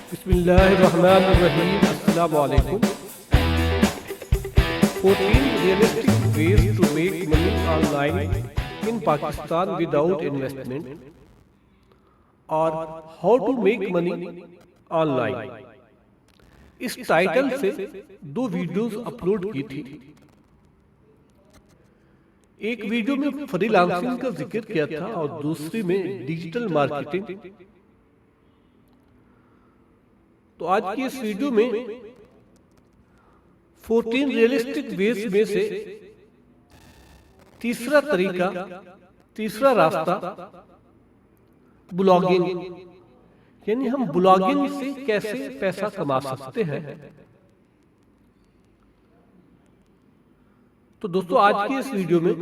بسم اللہ الرحمن الرحیم. السلام علیکم. 14 realistic ways to make money online in Pakistan without investment اور how to make money online. اس ٹائٹل سے 2 ویڈیوز اپلوڈ کی تھی. ایک ویڈیو میں فری لانسنگ کا ذکر کیا تھا اور دوسری میں ڈیجیٹل مارکیٹنگ. تو آج کی اس ویڈیو میں 14 ریئلسٹک ویز میں سے تیسرا طریقہ، تیسرا راستہ بلاگنگ، یعنی ہم بلاگنگ سے کیسے پیسہ کما سکتے ہیں. تو دوستو آج کی اس ویڈیو میں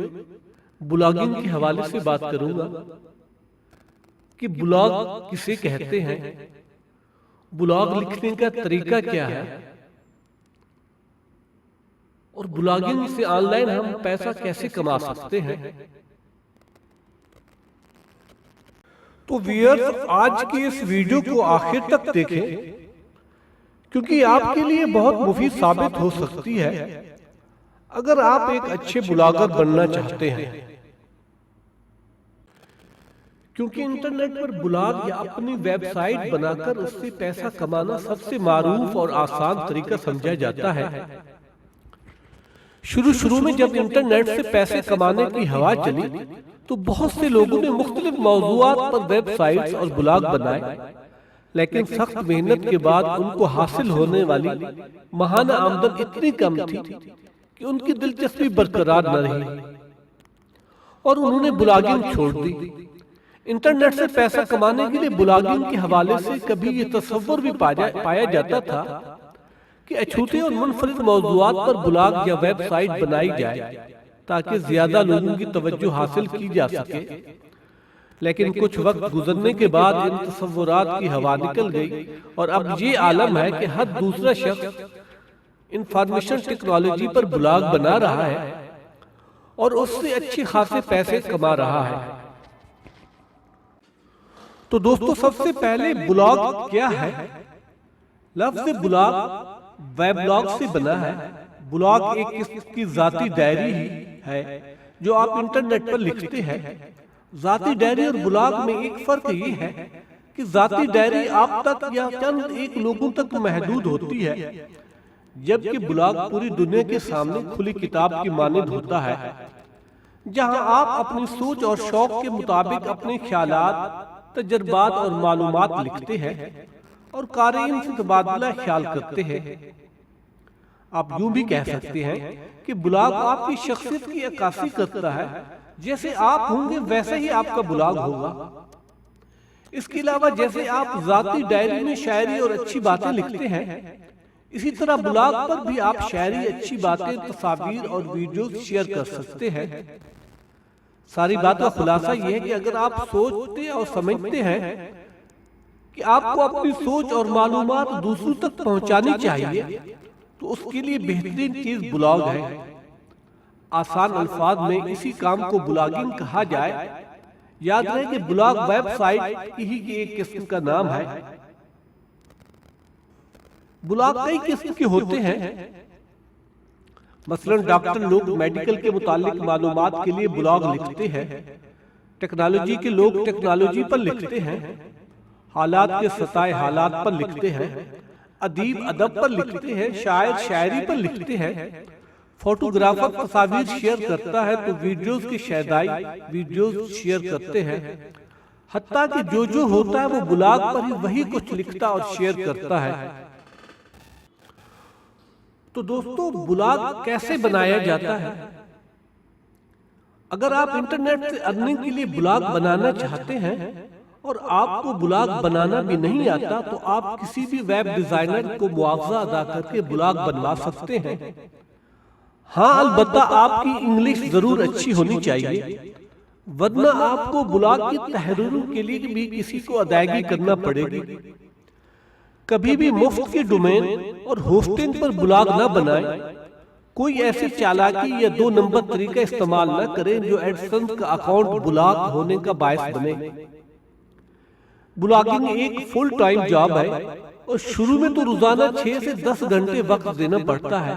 بلاگنگ کے حوالے سے بات کروں گا کہ بلاگ کسے کہتے ہیں، بلاگ لکھنے کا طریقہ کیا ہے، اور بلاگنگ سے آن لائن ہم پیسہ کیسے کما سکتے ہیں. تو ویئرز آج کی اس ویڈیو کو آخر تک دیکھیں کیونکہ آپ کے لیے بہت مفید ثابت ہو سکتی ہے اگر آپ ایک اچھے بلاگر بننا چاہتے ہیں. کیونکہ انٹرنیٹ پر بلاگ یا اپنی ویب سائٹ بنا کر اس سے پیسہ کمانا سب سے معروف اور آسان طریقہ سمجھا جاتا ہے. شروع میں جب انٹرنیٹ سے پیسے کمانے کی ہوا چلی تو بہت سے لوگوں نے مختلف موضوعات پر ویب سائٹس اور بلاگ بنائے، لیکن سخت محنت کے بعد ان کو حاصل ہونے والی ماہانہ آمدن اتنی کم تھی کہ ان کی دلچسپی برقرار نہ رہی اور انہوں نے بلاگنگ چھوڑ دی. انٹرنیٹ سے پیسہ کمانے کے لیے بلاگنگ کے حوالے سے کبھی یہ تصور بھی پایا جاتا تھا کہ اچھوتے اور منفرد موضوعات پر بلاگ یا ویب سائٹ بنائی جائے تاکہ زیادہ لوگوں کی توجہ حاصل کی جا سکے. لیکن کچھ وقت گزرنے کے بعد ان تصورات کی ہوا نکل گئی اور اب یہ عالم ہے کہ ہر دوسرا شخص انفارمیشن ٹیکنالوجی پر بلاگ بنا رہا ہے اور اس سے اچھے خاصے پیسے کما رہا ہے. تو دوستو سب سے پہلے بلاگ کیا ہے؟ لفظ بلاگ ویبلاگ سے بنا ہے. بلاگ ایک قسم کی ذاتی ڈائری ہی ہے جو آپ انٹرنیٹ پر لکھتے ہیں. ذاتی ڈائری اور بلاگ میں ایک فرق یہ ہے کہ ذاتی ڈائری آپ تک یا چند ایک لوگوں تک محدود ہوتی ہے، جبکہ بلاگ پوری دنیا کے سامنے کھلی کتاب کی مانند ہوتا ہے جہاں آپ اپنی سوچ اور شوق کے مطابق اپنے خیالات، تجربات اور معلومات لکھتے ہیں اور قارئین سے تبادلہ خیال کرتے ہیں. آپ یوں بھی کہہ سکتے ہیں کہ بلاگ آپ کی شخصیت کی عکاسی کرتا ہے. جیسے آپ ہوں گے ویسے ہی آپ کا بلاگ ہوگا. اس کے علاوہ جیسے آپ ذاتی ڈائری میں شاعری اور اچھی باتیں لکھتے ہیں، اسی طرح بلاگ پر بھی آپ شاعری، اچھی باتیں، تصاویر اور ویڈیوز شیئر کر سکتے ہیں. ساری بات کا خلاصہ یہ ہے کہ اگر آپ سوچتے اور سمجھتے ہیں کہ آپ کو اپنی سوچ اور معلومات دوسروں تک پہنچانی چاہیے تو اس کے لیے بہترین چیز بلاگ ہے. آسان الفاظ میں اسی کام کو بلاگنگ کہا جائے. یاد رہے کہ بلاگ ویب سائٹ ہی کی ایک قسم کا نام ہے. بلاگ کئی قسم کے ہوتے ہیں. مثلا ڈاکٹر لوگ میڈیکل کے متعلق معلومات کے لیے بلاگ لکھتے ہیں. ٹیکنالوجی کے لوگ ٹیکنالوجی پر لکھتے ہیں. حالات کے سطح حالات پر لکھتے ہیں. ادیب ادب پر لکھتے ہیں. شاعر شاعری پر لکھتے ہیں. فوٹوگرافر تصاویر شیئر کرتا ہے تو ویڈیوز کی شیدائی ویڈیوز شیئر کرتے ہیں. حتیٰ کہ جو ہوتا ہے وہ بلاگ پر ہی وہی کچھ لکھتا اور شیئر کرتا ہے. تو دوستو بلاگ کیسے بنایا جاتا ہے؟ اگر آپ انٹرنیٹ سے ارننگ کے لیے بلاگ بنانا چاہتے ہیں اور آپ کو بلاگ بنانا بھی نہیں آتا تو آپ کسی بھی ویب ڈیزائنر کو معاوضہ ادا کر کے بلاگ بنوا سکتے ہیں. ہاں البتہ آپ کی انگلش ضرور اچھی ہونی چاہیے، ورنہ آپ کو بلاگ کی تحریروں کے لیے بھی کسی کو ادائیگی کرنا پڑے گی. کبھی بھی مفت کی ڈومین اور ہوسٹنگ پر بلاگ نہ بنائیں. کوئی ایسی چالاکی یا 2 نمبر طریقہ استعمال نہ کریں جو ایڈسنس کا اکاؤنٹ بلاگ ہونے کا باعث بنے. بلاگنگ ایک فل ٹائم جاب ہے اور شروع میں تو روزانہ 6 سے 10 گھنٹے وقت دینا پڑتا ہے،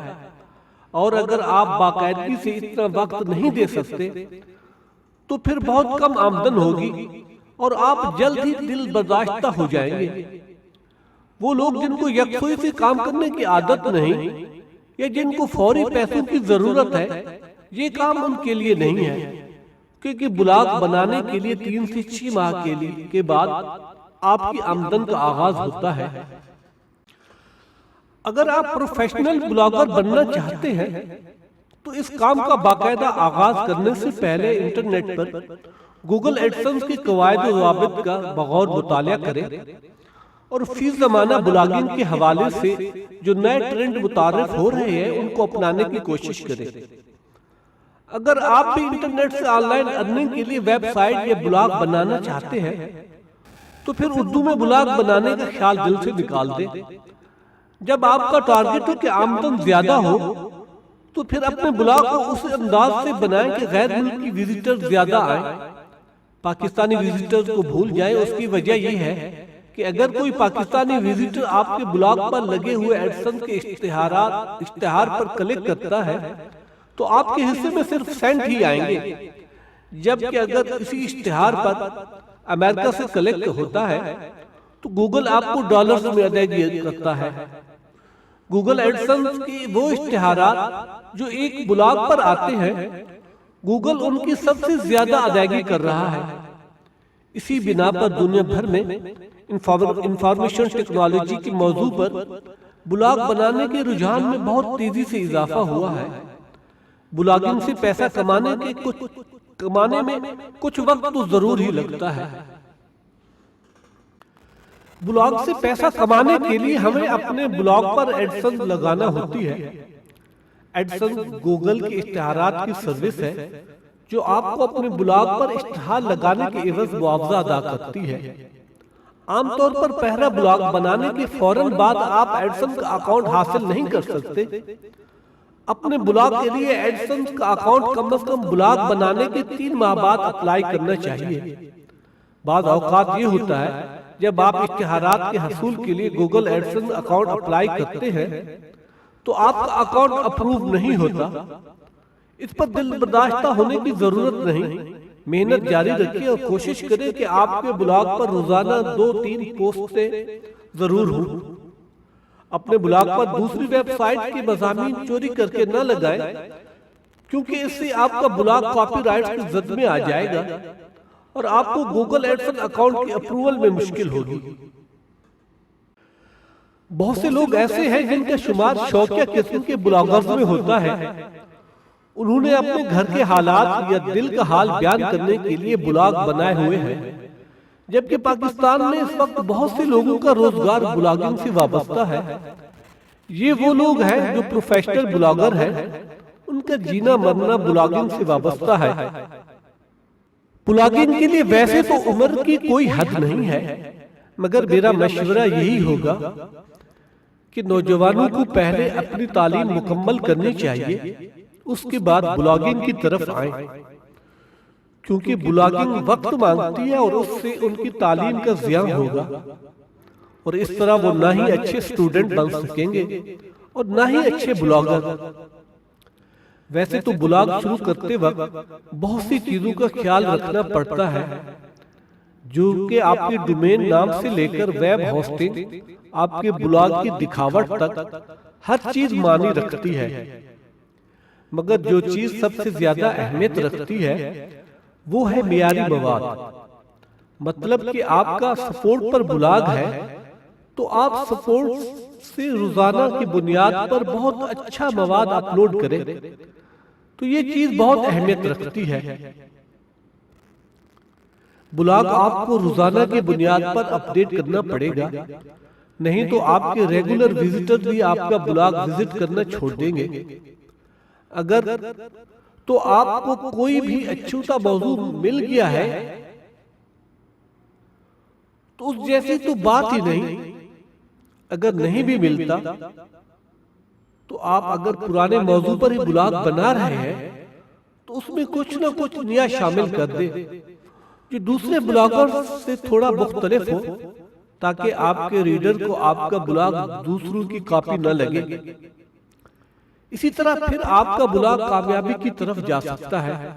اور اگر آپ باقاعدگی سے اتنا وقت نہیں دے سکتے تو پھر بہت کم آمدن ہوگی اور آپ جلد ہی دل برداشتہ ہو جائیں گے۔ وہ لوگ جن کو یکسوئی سے کام کرنے کی عادت نہیں یا جن کو فوری پیسوں کی ضرورت ہے، یہ کام ان کے لیے نہیں ہے، کیونکہ بلاگ بنانے کے لیے 3 سے 6 ماہ کے بعد آپ کی آمدن کا آغاز ہوتا ہے۔ اگر آپ پروفیشنل بلاگر بننا چاہتے ہیں تو اس کام کا باقاعدہ آغاز کرنے سے پہلے انٹرنیٹ پر گوگل ایڈسنس کے قواعد و ضوابط کا بغور مطالعہ کریں اور فی زمانہ بلاگنگ کے حوالے سے جو نئے ٹرینڈ متعارف ہو رہے ہیں ان کو اپنانے کی کوشش کریں۔ اگر آپ بھی انٹرنیٹ سے آن لائن ارننگ کے لیے ویب سائٹ یا بلاگ بنانا چاہتے ہیں تو پھر اردو میں بلاگ بنانے کا خیال دل سے نکال دیں۔ جب آپ کا ٹارگٹ ہو کہ آمدن زیادہ ہو تو پھر اپنے بلاگ کو اس انداز سے بنائیں کہ غیر ملکی وزیٹر زیادہ آئیں، پاکستانی وزیٹر کو بھول جائیں۔ اس کی وجہ یہ ہے کہ اگر کوئی پاکستانی وزیٹر آپ کے بلاگ پر لگے ہوئے ایڈسنس کے اشتہار پر کلک کرتا ہے تو آپ کے حصے میں صرف سینٹ ہی آئیں گے، جبکہ اگر اسی اشتہار پر امریکہ سے کلک ہوتا ہے تو گوگل آپ کو ڈالرز میں ادائیگی کرتا ہے۔ گوگل ایڈسنس کی وہ اشتہارات جو ایک بلاگ پر آتے ہیں، گوگل ان کی سب سے زیادہ ادائیگی کر رہا ہے۔ اسی بنا پر دنیا بھر میں انفارمیشن ٹیکنالوجی کے موضوع پر بلاگ بنانے کے رجحان میں بہت تیزی سے اضافہ ہوا ہے۔ بلاگنگ سے پیسہ کمانے میں کچھ وقت تو ضرور ہی لگتا ہے۔ بلاگ سے پیسہ کمانے کے لیے ہمیں اپنے بلاگ پر ایڈسنس لگانا ہوتی ہے۔ ایڈسنس گوگل کے اشتہارات کی سروس ہے جو آپ کو اپنے بلاگ پر اشتہار لگانے کے عوض معاوضہ ادا کرتی ہے۔ عام طور پر پہلا بلاگ بنانے کے فوراً بعد آپ ایڈسنس کا اکاؤنٹ حاصل نہیں کر سکتے۔ اپنے بلاگ کے لیے ایڈسنس کا اکاؤنٹ کم از کم بلاگ بنانے کے 3 ماہ بعد اپلائی کرنا چاہیے۔ بعض اوقات یہ ہوتا ہے جب آپ اشتہارات کے حصول کے لیے گوگل ایڈسنس اکاؤنٹ اپلائی کرتے ہیں تو آپ کا اکاؤنٹ اپروو نہیں ہوتا۔ اس پر دل برداشتہ ہونے کی ضرورت نہیں، محنت جاری رکھیں اور کوشش کریں کہ آپ کے بلاگ پر روزانہ 2-3 پوسٹیں ضرور ہوں۔ اپنے بلاگ پر دوسری ویب سائٹ کے مضامین چوری کر کے نہ لگائیں، کیونکہ اس سے آپ کا بلاگ کاپی رائٹس کی زد میں آ جائے گا اور آپ کو گوگل ایڈسنس اکاؤنٹ کی اپروول میں مشکل ہوگی۔ بہت سے لوگ ایسے ہیں جن کا شمار شوقیہ قسم کے بلاگرز میں ہوتا ہے۔ انہوں نے اپنے گھر کے حالات یا دل کا حال بیان کرنے کے لیے بلاگ بنائے ہوئے ہیں، جبکہ پاکستان میں اس وقت بہت سے لوگوں کا روزگار بلاگنگ سے وابستہ ہے۔ یہ وہ لوگ ہیں جو پروفیشنل بلاگر ہیں، ان کا جینا مرنا بلاگنگ سے وابستہ ہے۔ بلاگنگ کے لیے ویسے تو عمر کی کوئی حد نہیں ہے، مگر میرا مشورہ یہی ہوگا کہ نوجوانوں کو پہلے اپنی تعلیم مکمل کرنی چاہیے، اس کے بعد بلاگنگ کی طرف آئیں، کیونکہ بلاگنگ وقت مانگتی ہے اور اس سے ان کی تعلیم کا ضیاع ہوگا، اور اس طرح وہ نہ ہی اچھے سٹوڈنٹ بن سکیں گے اور نہ ہی اچھے بلاگر۔ ویسے تو بلاگ شروع کرتے وقت بہت سی چیزوں کا خیال رکھنا پڑتا ہے، جو کہ آپ کے ڈومین نام سے لے کر ویب ہوسٹنگ، آپ کے بلاگ کی دکھاوٹ تک ہر چیز معنی رکھتی ہے۔ مگر جو چیز سب سے زیادہ اہمیت رکھتی ہے وہ ہے معیاری مواد۔ مطلب کہ آپ کا سپورٹ پر بلاگ ہے تو آپ سپورٹ سے روزانہ کی بنیاد پر بہت اچھا مواد اپلوڈ کریں، تو یہ چیز بہت اہمیت رکھتی ہے۔ بلاگ آپ کو روزانہ کی بنیاد پر اپڈیٹ کرنا پڑے گا، نہیں تو آپ کے ریگولر وزٹر بھی آپ کا بلاگ وزٹ کرنا چھوڑ دیں گے۔ اگر تو آپ کو کوئی بھی اچھوتا موضوع مل گیا ہے تو اس جیسی تو بات ہی نہیں۔ اگر نہیں بھی ملتا تو آپ اگر پرانے موضوع پر ہی بلاگ بنا رہے ہیں تو اس میں کچھ نہ کچھ نیا شامل کر دیں جو دوسرے بلاگر سے تھوڑا مختلف ہو، تاکہ آپ کے ریڈر کو آپ کا بلاگ دوسروں کی کاپی نہ لگے۔ اسی طرح پھر آپ کا بلاگ کامیابی کی طرف جا سکتا ہے۔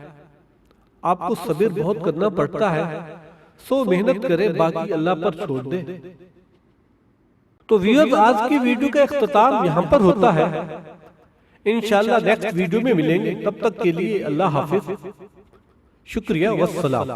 آپ کو صبر بہت کرنا پڑتا ہے، سو محنت کریں، باقی اللہ پر چھوڑ دیں۔ تو ویورز، آج کی ویڈیو کا اختتام یہاں پر ہوتا ہے۔ انشاءاللہ نیکسٹ ویڈیو میں ملیں گے، تب تک کے لیے اللہ حافظ، شکریہ والسلام۔